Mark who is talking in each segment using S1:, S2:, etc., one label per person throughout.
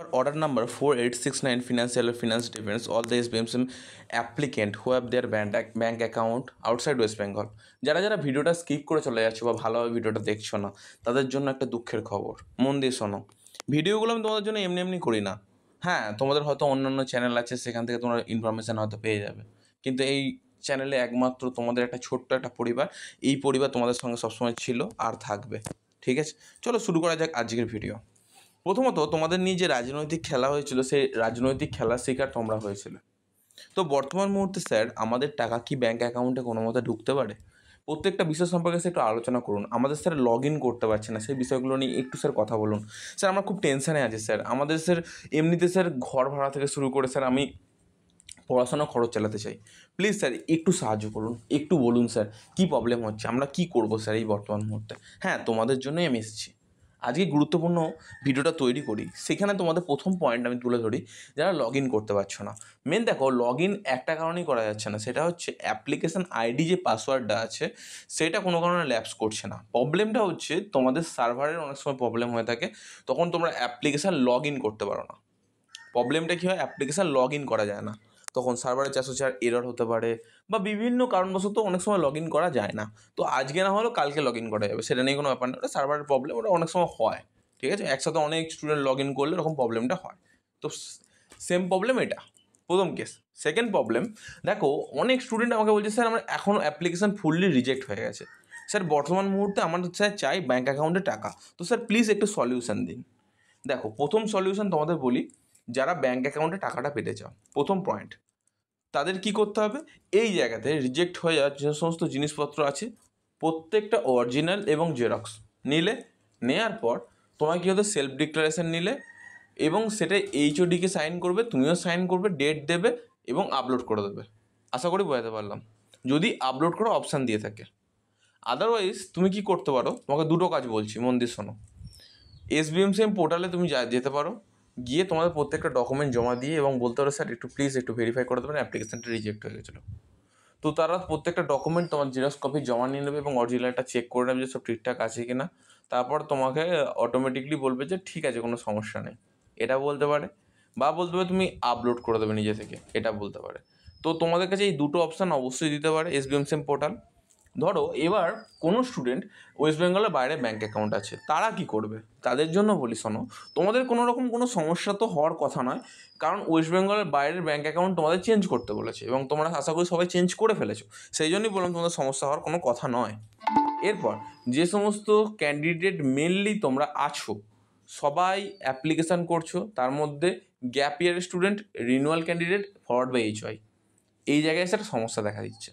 S1: Order number 4869 financial or finance defense all the SBMSM applicant who have their bank account outside West Bengal. যারা যারা ভিডিওটা skip করে চলে যাচ্ছ বা ভালোভাবে ভিডিওটা দেখছো না তাদের জন্য একটা দুঃখের খবর, মন দিয়ে শোনো। ভিডিওগুলো আমি তোমাদের জন্য এমনি এমনি করি না। হ্যাঁ, তোমাদের হয়তো অন্যান্য চ্যানেল আছে, সেখান থেকে তোমরা ইনফরমেশান হয়তো পেয়ে যাবে, কিন্তু এই চ্যানেলে একমাত্র তোমাদের একটা ছোট্ট একটা পরিবার, এই পরিবার তোমাদের সঙ্গে সবসময় ছিল আর থাকবে। ঠিক আছে, চলো শুরু করা যাক আজকের ভিডিও। প্রথমত, তোমাদের নিয়ে যে রাজনৈতিক খেলা হয়েছিল সেই রাজনৈতিক খেলার শিকার তোমরা হয়েছিল। তো বর্তমান মুহূর্তে স্যার, আমাদের টাকা কি ব্যাঙ্ক অ্যাকাউন্টে কোনো মতে ঢুকতে পারে? প্রত্যেকটা বিষয় সম্পর্কে স্যার একটু আলোচনা করুন। আমাদের স্যার লগ ইন করতে পারছে না, সেই বিষয়গুলো নিয়ে একটু স্যার কথা বলুন। স্যার আমরা খুব টেনশানে আছি স্যার। আমাদের স্যার এমনিতে স্যার ঘর ভাড়া থেকে শুরু করে স্যার আমি পড়াশোনা খরচ চালাতে চাই। প্লিজ স্যার একটু সাহায্য করুন, একটু বলুন স্যার কী প্রবলেম হচ্ছে, আমরা কী করবো স্যার এই বর্তমান মুহূর্তে। হ্যাঁ, তোমাদের জন্যই আমি এসেছি। আজকে গুরুত্বপূর্ণ ভিডিওটা তৈরি করি, সেখানে তোমাদের প্রথম পয়েন্ট আমি তুলে ধরি, যারা লগ ইন করতে পারছো না। মেন দেখো, লগ ইন একটা কারণেই করা যাচ্ছে না, সেটা হচ্ছে অ্যাপ্লিকেশান আইডি যে পাসওয়ার্ডটা আছে সেটা কোনো কারণে ল্যাপস করছে না। প্রবলেমটা হচ্ছে তোমাদের সার্ভারের অনেক সময় প্রবলেম হয়ে থাকে, তখন তোমরা অ্যাপ্লিকেশান লগ ইন করতে পারো না। প্রবলেমটা কী হয়, অ্যাপ্লিকেশান লগ ইন করা যায় না, তখন সার্ভারে 404 এরর হতে পারে বা বিভিন্ন কারণবশত অনেক সময় লগ ইন করা যায় না। তো আজকে না হলেও কালকে লগ ইন করা যাবে, সেটা নিয়ে কোনো ব্যাপার না। ওটা সার্ভারের প্রবলেম, ওটা অনেক সময় হয়। ঠিক আছে, একসাথে অনেক স্টুডেন্ট লগ ইন করলে এরকম প্রবলেমটা হয়। তো সেম প্রবলেম এটা প্রথম কেস। সেকেন্ড প্রবলেম, দেখো অনেক স্টুডেন্ট আমাকে বলছে স্যার আমার এখনও অ্যাপ্লিকেশান ফুললি রিজেক্ট হয়ে গেছে। স্যার বর্তমান মুহূর্তে আমার স্যার চাই ব্যাঙ্ক অ্যাকাউন্টে টাকা। তো স্যার প্লিজ একটু সলিউশন দিন। দেখো, প্রথম সলিউশন তোমাদের বলি, যারা ব্যাঙ্ক অ্যাকাউন্টে টাকাটা পেতে চাও, প্রথম পয়েন্ট তাদের কি করতে হবে, এই জায়গাতে রিজেক্ট হয়ে যাওয়ার যে সমস্ত জিনিসপত্র আছে প্রত্যেকটা অরিজিনাল এবং জেরক্স নিলে, নেওয়ার পর তোমার কী হতো, সেলফ ডিক্লারেশন নিলে এবং সেটা এইচওডিকে সাইন করবে, তুমিও সাইন করবে, ডেট দেবে এবং আপলোড করে দেবে। আশা করি বোঝাতে পারলাম, যদি আপলোড করা অপশান দিয়ে থাকে। আদারওয়াইজ তুমি কি করতে পারো, তোমাকে দুটো কাজ বলছি, মন দিয়ে শোনো। SBMCM পোর্টালে তুমি যেতে পারো, গিয়ে তোমাদের প্রত্যেকটা ডকুমেন্ট জমা দিয়ে এবং বলতে পারো স্যার একটু প্লিজ একটু ভেরিফাই করে দেবেন, অ্যাপ্লিকেশানটা রিজেক্ট হয়ে গেছিলো। তো তারা প্রত্যেকটা ডকুমেন্ট তোমার জেরক্স কপি জমা নিয়ে নেবে এবং অরিজিনালটা চেক করে নেবে যে সব ঠিকঠাক আছে কি না। তারপর তোমাকে অটোমেটিকলি বলবে যে ঠিক আছে, কোনো সমস্যা নেই, এটা বলতে পারে। বা বলতে পারে তুমি আপলোড করে দেবে নিজে থেকে, এটা বলতে পারে। তো তোমাদের কাছে এই দুটো অপশান অবশ্যই দিতে পারে SBMCM পোর্টাল। ধরো এবার কোনো স্টুডেন্ট ওয়েস্ট বেঙ্গলের বাইরে ব্যাঙ্ক অ্যাকাউন্ট আছে, তারা কি করবে? তাদের জন্য বলি শোনো, তোমাদের কোনো রকম কোনো সমস্যা তো হওয়ার কথা নয়, কারণ ওয়েস্ট বেঙ্গলের বাইরের ব্যাঙ্ক অ্যাকাউন্ট তোমাদের চেঞ্জ করতে বলেছে এবং তোমরা আশা করি সবাই চেঞ্জ করে ফেলেছো, সেই জন্যই বললাম তোমাদের সমস্যা হওয়ার কোনো কথা নয়। এরপর যে সমস্ত ক্যান্ডিডেট মেনলি তোমরা আছো, সবাই অ্যাপ্লিকেশান করছো, তার মধ্যে gap year student, renewal candidate, forward by HY, এই জায়গায় সেটা সমস্যা দেখা দিচ্ছে।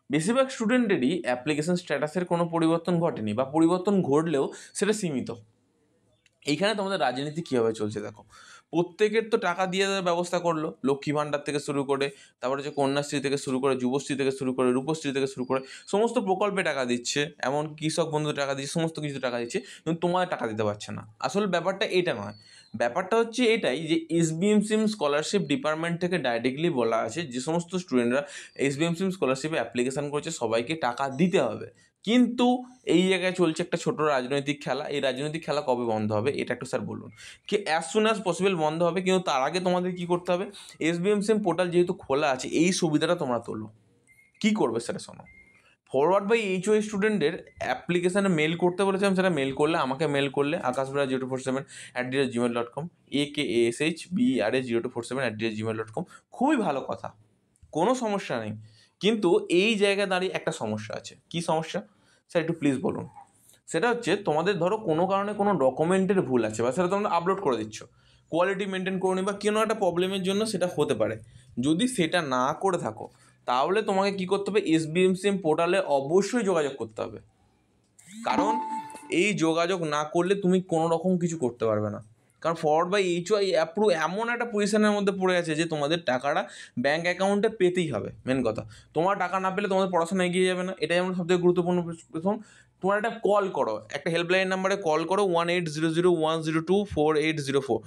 S1: বেশিরভাগ স্টুডেন্টেরই অ্যাপ্লিকেশন স্ট্যাটাসের কোনো পরিবর্তন ঘটেনি বা পরিবর্তন ঘটলেও সেটা সীমিত। এইখানে তোমাদের রাজনীতি কীভাবে চলছে দেখো, প্রত্যেকের তো টাকা দিয়ে দেওয়ার ব্যবস্থা করলো, লক্ষ্মী ভাণ্ডার থেকে শুরু করে, তারপরে যে কন্যাশ্রী থেকে শুরু করে, যুবশ্রী থেকে শুরু করে, রূপশ্রী থেকে শুরু করে সমস্ত প্রকল্পে টাকা দিচ্ছে, এমন কৃষক বন্ধু টাকা দিচ্ছে, সমস্ত কিছু টাকা দিচ্ছে, কিন্তু তোমার টাকা দিতে পারছে না। আসল ব্যাপারটা এটা নয়, ব্যাপারটা হচ্ছে এটাই যে SBMCM স্কলারশিপ ডিপার্টমেন্ট থেকে ডাইরেক্টলি বলা আছে যে সমস্ত স্টুডেন্টরা SBMCM স্কলারশিপে অ্যাপ্লিকেশান করছে সবাইকে টাকা দিতে হবে। কিন্তু এই জায়গায় চলছে একটা ছোট রাজনৈতিক খেলা। এই রাজনৈতিক খেলা কবে বন্ধ হবে এটা একটু স্যার বলুন। কি অ্যাজ সুন অ্যাজ পসিবল বন্ধ হবে, কিন্তু তার আগে তোমাদের কী করতে হবে, SBMCM পোর্টাল যেহেতু খোলা আছে এই সুবিধাটা তোমরা তোলো। কী করবে সেটা শোনো, ফরওয়ার্ড বাই HY স্টুডেন্টের অ্যাপ্লিকেশানে মেল করতে বলেছিলাম, সেটা মেল করলে আমাকে মেল করলে akashbera0247@gmail.com, akashbera0247@gmail.com। খুবই ভালো কথা, কোনো সমস্যা নেই, কিন্তু এই জায়গায় দাঁড়িয়ে একটা সমস্যা আছে। কী সমস্যা স্যার একটু প্লিজ বলুন। সেটা হচ্ছে তোমাদের ধরো কোনো কারণে কোনো ডকুমেন্টের ভুল আছে বা সেটা তোমরা আপলোড করে দিচ্ছ, কোয়ালিটি মেনটেন করো নি বা কোনো একটা প্রবলেমের জন্য সেটা হতে পারে। যদি সেটা না করে থাকো তাহলে তোমাকে কী করতে হবে, SBMCM পোর্টালে অবশ্যই যোগাযোগ করতে হবে, কারণ এই যোগাযোগ না করলে তুমি কোনো রকম কিছু করতে পারবে না। কারণ ফরওয়ার্ড বাই HY অ্যাপ্রুভ এমন একটা পজিশনের মধ্যে পড়ে আছে যে তোমাদের টাকাটা ব্যাঙ্ক অ্যাকাউন্টে পেতেই হবে। মেন কথা, তোমার টাকা না পেলে তোমাদের পড়াশোনা এগিয়ে যাবে না, এটাই আমার সবথেকে গুরুত্বপূর্ণ। প্রথম তোমার একটা কল করো, একটা হেল্পলাইন নাম্বারে কল করো, 18001024804804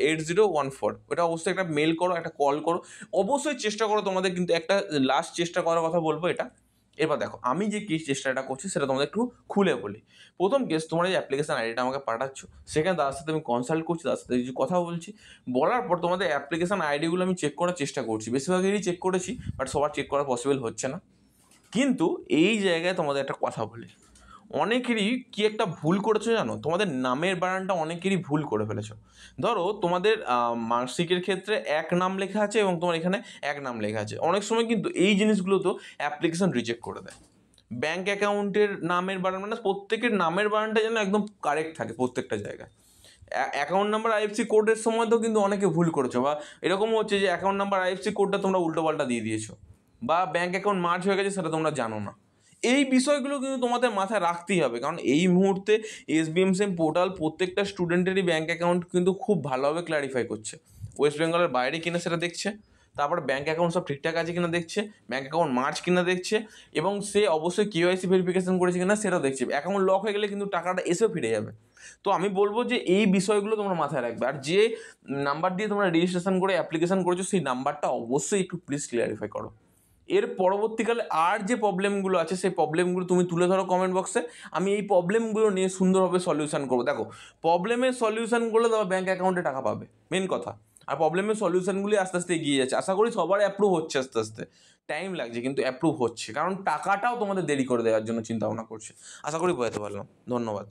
S1: 8014, ওটা অবশ্যই একটা মেল করো, একটা কল করো, অবশ্যই চেষ্টা করো তোমাদের। কিন্তু একটা লাস্ট চেষ্টা করার কথা বলবো, এটা এবার দেখো আমি যে কি চেষ্টাটা করছি সেটা তোমাদের একটু খুলে বলি। প্রথম কেস, তোমরা যে অ্যাপ্লিকেশন আইডিটা আমাকে পাঠাচ্ছ, সেখানে তার সাথে আমি কনসাল্ট করছি, তার সাথে কিছু কথা বলছি, বলার পর তোমাদের অ্যাপ্লিকেশন আইডিগুলো আমি চেক করার চেষ্টা করছি। বেশিরভাগেরই চেক করেছি, বাট সবার চেক করা পসিবল হচ্ছে না। কিন্তু এই জায়গায় তোমাদের একটা কথা বলি, অনেকেরই কি একটা ভুল করেছো জানো, তোমাদের নামের বানানটা অনেকেরই ভুল করে ফেলেছো। ধরো তোমাদের মার্কশিটের ক্ষেত্রে এক নাম লেখা আছে এবং তোমার এখানে এক নাম লেখা আছে। অনেক সময় কিন্তু এই জিনিসগুলো তো অ্যাপ্লিকেশন রিজেক্ট করে দেয়। ব্যাঙ্ক অ্যাকাউন্টের নামের বানান মানে প্রত্যেকের নামের বানানটা যেন একদম কারেক্ট থাকে প্রত্যেকটা জায়গায়। অ্যাকাউন্ট নাম্বার আইএফসি কোডের সময় তো কিন্তু অনেকে ভুল করেছো, বা এরকমও হচ্ছে যে অ্যাকাউন্ট নাম্বার আইএফসি কোডটা তোমরা উল্টোপাল্টা দিয়ে দিয়েছো, বা ব্যাঙ্ক অ্যাকাউন্ট মার্জ হয়ে গেছে সেটা তোমরা জানো না। এই বিষয়গুলো কিন্তু তোমাদের মাথায় রাখতেই হবে, কারণ এই মুহূর্তে এসবিএমসিএম পোর্টাল প্রত্যেকটা স্টুডেন্টেরই ব্যাঙ্ক অ্যাকাউন্ট কিন্তু খুব ভালোভাবে ক্ল্যারিফাই করছে। ওয়েস্ট বেঙ্গলের বাইরে কিনা সেটা দেখছে, তারপরে ব্যাঙ্ক অ্যাকাউন্ট সব ঠিকঠাক আছে কিনা দেখছে, ব্যাঙ্ক অ্যাকাউন্ট মার্চ কিনা দেখছে, এবং সে অবশ্যই কেওয়াইসি ভেরিফিকেশন করেছে কিনা সেটাও দেখছে। অ্যাকাউন্ট লক হয়ে গেলে কিন্তু টাকাটা এসেও ফিরে যাবে। তো আমি বলবো যে এই বিষয়গুলো তোমরা মাথায় রাখবে, আর যে নাম্বার দিয়ে তোমরা রেজিস্ট্রেশন করে অ্যাপ্লিকেশন করেছো সেই নাম্বারটা অবশ্যই একটু প্লিজ ক্লিয়ারিফাই করো। এর পরবর্তীকালে আর যে প্রবলেমগুলো আছে সেই প্রবলেমগুলো তুমি তুলে ধরো কমেন্ট বক্সে, আমি এই প্রবলেমগুলো নিয়ে সুন্দরভাবে সলিউশন করবো। দেখো, প্রবলেমের সলিউশন করলে তোমার ব্যাঙ্ক অ্যাকাউন্টে টাকা পাবে, মেন কথা। আর প্রবলেমের সলিউশনগুলি আস্তে আস্তে এগিয়ে যাচ্ছে, আশা করি সবার অ্যাপ্রুভ হচ্ছে, আস্তে আস্তে টাইম লাগছে কিন্তু অ্যাপ্রুভ হচ্ছে, কারণ টাকাটাও তোমাদের দেরি করে দেওয়ার জন্য চিন্তা ভাবনা করছে। আশা করি বোঝাতে পারলাম। ধন্যবাদ।